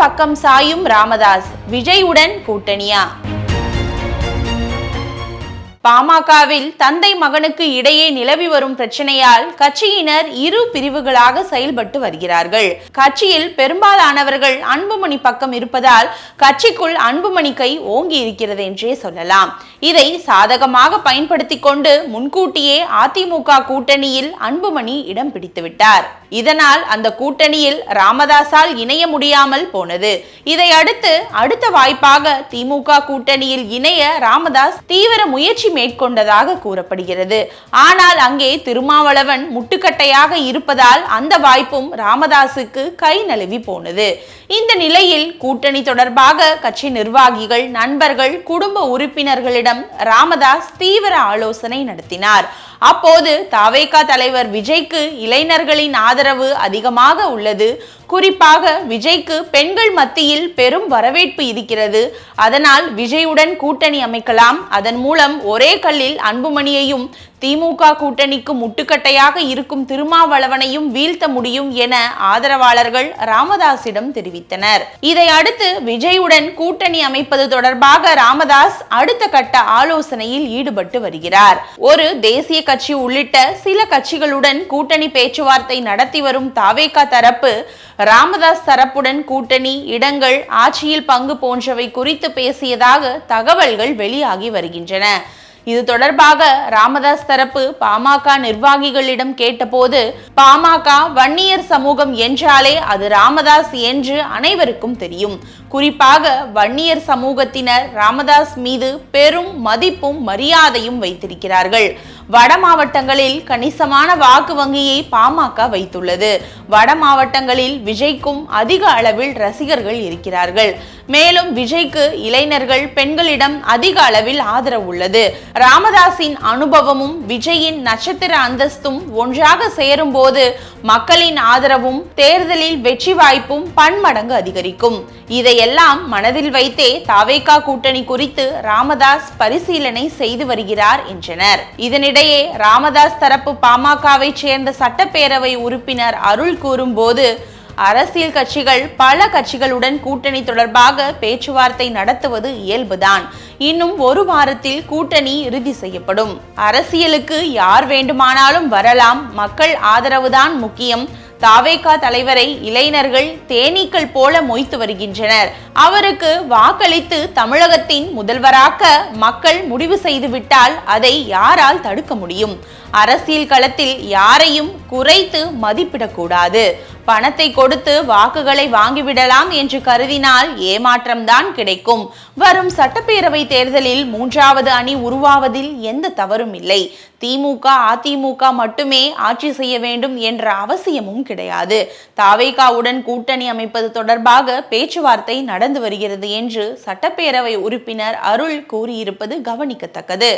பக்கம் சாயும் ராமதாஸ், விஜயுடன் கூட்டணியா? பாமகவில் தந்தை மகனுக்கு இடையே நிலவி வரும் பிரச்சனையால் கட்சியினர் இரு பிரிவுகளாக செயல்பட்டு வருகிறார்கள். கட்சியில் பெரும்பாலானவர்கள் அன்புமணி பக்கம் இருப்பதால் கட்சிக்குள் அன்புமணி கை ஓங்கி இருக்கிறது என்றே சொல்லலாம். இதை சாதகமாக பயன்படுத்தி கொண்டு முன்கூட்டியே அதிமுக கூட்டணியில் அன்புமணி இடம் பிடித்துவிட்டார். இதனால் அந்த கூட்டணியில் ராமதாஸால் இணைய முடியாமல் போனது. இதை அடுத்த வாய்ப்பாக திமுக கூட்டணியில் இணைய ராமதாஸ் தீவிர முயற்சி மேற்கொண்டதாக கூறப்படுகிறது. ஆனால் அங்கே திருமாவளவன் முட்டுக்கட்டையாக இருப்பதால் அந்த வாய்ப்பும் ராமதாஸுக்கு கை நழுவி போனது. இந்த நிலையில் கூட்டணி தொடர்பாக கட்சி நிர்வாகிகள், நண்பர்கள், குடும்ப உறுப்பினர்களிடம் ராமதாஸ் தீவிர ஆலோசனை நடத்தினார். அப்போது தவேக தலைவர் விஜய்க்கு இளைஞர்களின் ஆதரவு அதிகமாக உள்ளது. குறிப்பாக விஜய்க்கு பெண்கள் மத்தியில் பெரும் வரவேற்பு இருக்கிறது. அதனால் விஜயுடன் கூட்டணி அமைக்கலாம். அதன் மூலம் ஒரே கல்லில் அன்புமணியையும் திமுக கூட்டணிக்கு முட்டுக்கட்டையாக இருக்கும் திருமாவளவனையும் வீழ்த்த முடியும் என ஆதரவாளர்கள் ராமதாஸிடம் தெரிவித்தனர். இதை அடுத்து விஜயுடன் கூட்டணி அமைப்பது தொடர்பாக ராமதாஸ் அடுத்த கட்ட ஆலோசனையில் ஈடுபட்டு வருகிறார். ஒரு தேசிய கட்சி உள்ளிட்ட சில கட்சிகளுடன் கூட்டணி பேச்சுவார்த்தை நடத்தி வரும் தவேக தரப்பு ராமதாஸ் தரப்புடன் கூட்டணி, இடங்கள், ஆட்சியில் பங்கு போன்றவை குறித்து பேசியதாக தகவல்கள் வெளியாகி வருகின்றன. இது தொடர்பாக ராமதாஸ் தரப்பு பாமக நிர்வாகிகளிடம் கேட்டபோது, பாமக வன்னியர் சமூகம் என்றாலே அது ராமதாஸ் என்று அனைவருக்கும் தெரியும். குறிப்பாக வன்னியர் சமூகத்தினர் ராமதாஸ் மீது பெரும் மதிப்பும் மரியாதையும் வைத்திருக்கிறார்கள். வட மாவட்டங்களில் கணிசமான வாக்கு வங்கியை பாமக வைத்துள்ளது. வட மாவட்டங்களில் விஜய்க்கும் அதிக அளவில் ரசிகர்கள் இருக்கிறார்கள். மேலும் விஜய்க்கு இளைஞர்கள், பெண்களிடம் அதிக அளவில் ஆதரவு உள்ளது. ராமதாஸின் அனுபவமும் விஜயின் நட்சத்திர அந்தஸ்தும் ஒன்றாக சேரும் போது மக்களின் ஆதரவும் தேர்தலில் வெற்றி வாய்ப்பும் பன்மடங்கு அதிகரிக்கும். இதையெல்லாம் மனதில் வைத்தே தவேக கூட்டணி குறித்து ராமதாஸ் பரிசீலனை செய்து வருகிறார் என்றனர். இதனிடையே ராமதாஸ் தரப்பு பாமகவை சேர்ந்த சட்டப்பேரவை உறுப்பினர் அருள் கூறும்போது, அரசியல் கட்சிகள் பல கட்சிகளுடன் கூட்டணி தொடர்பாக பேச்சுவார்த்தை நடத்துவது இயல்புதான். இன்னும் ஒரு வாரத்தில் கூட்டணி இறுதி செய்யப்படும். அரசியலுக்கு யார் வேண்டுமானாலும் வரலாம். மக்கள் ஆதரவுதான் முக்கியம். தவேக தலைவரை இளைஞர்கள் தேனீக்கள் போல மொய்த்து வருகின்றனர். அவருக்கு வாக்களித்து தமிழகத்தின் முதல்வராக்க மக்கள் முடிவு செய்துவிட்டால் அதை யாரால் தடுக்க முடியும்? அரசியல் களத்தில் யாரையும் குறைத்து மதிப்பிடக்கூடாது. பணத்தை கொடுத்து வாக்குகளை வாங்கிவிடலாம் என்று கருதினால் ஏமாற்றம்தான் கிடைக்கும். வரும் சட்டப்பேரவை தேர்தலில் மூன்றாவது அணி உருவாவதில் எந்த தவறும் இல்லை. திமுக, அதிமுக மட்டுமே ஆட்சி செய்ய வேண்டும் என்ற அவசியமும் கிடையாது. தவேகவுடன் கூட்டணி அமைப்பது தொடர்பாக பேச்சுவார்த்தை நடந்து வருகிறது என்று சட்டப்பேரவை உறுப்பினர் அருள் கூறியிருப்பது கவனிக்கத்தக்கது.